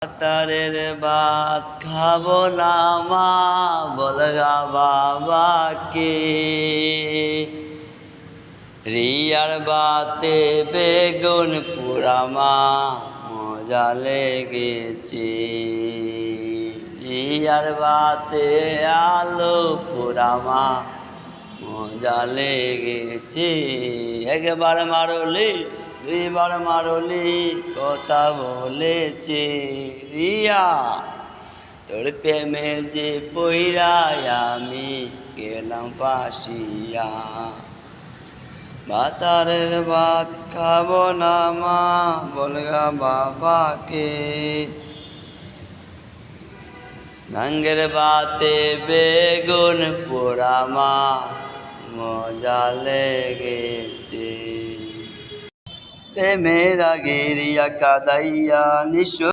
তারের ভাত খাবো না মা বলগা বাবাকে, রিয়ার বাতে বেগুন পোড়া মা মজা লেগেছে, রিয়ার বাতে আলু পোড়া মা মজা লেগেছে। একবার মারলি দুইবার মারলি কথা বলেছে, রিয়া তোর প্রেমে যে পইরায় আমি গেলাম ফাঁসিয়া। ভাতারের ভাত খাবো না মা বলগা বাবাকে, নাঙ্গের বাতে বেগুন পোড়া মা মজা লেগেছে। প্রেমের আগে রিয়া কাদাইয়া নিশো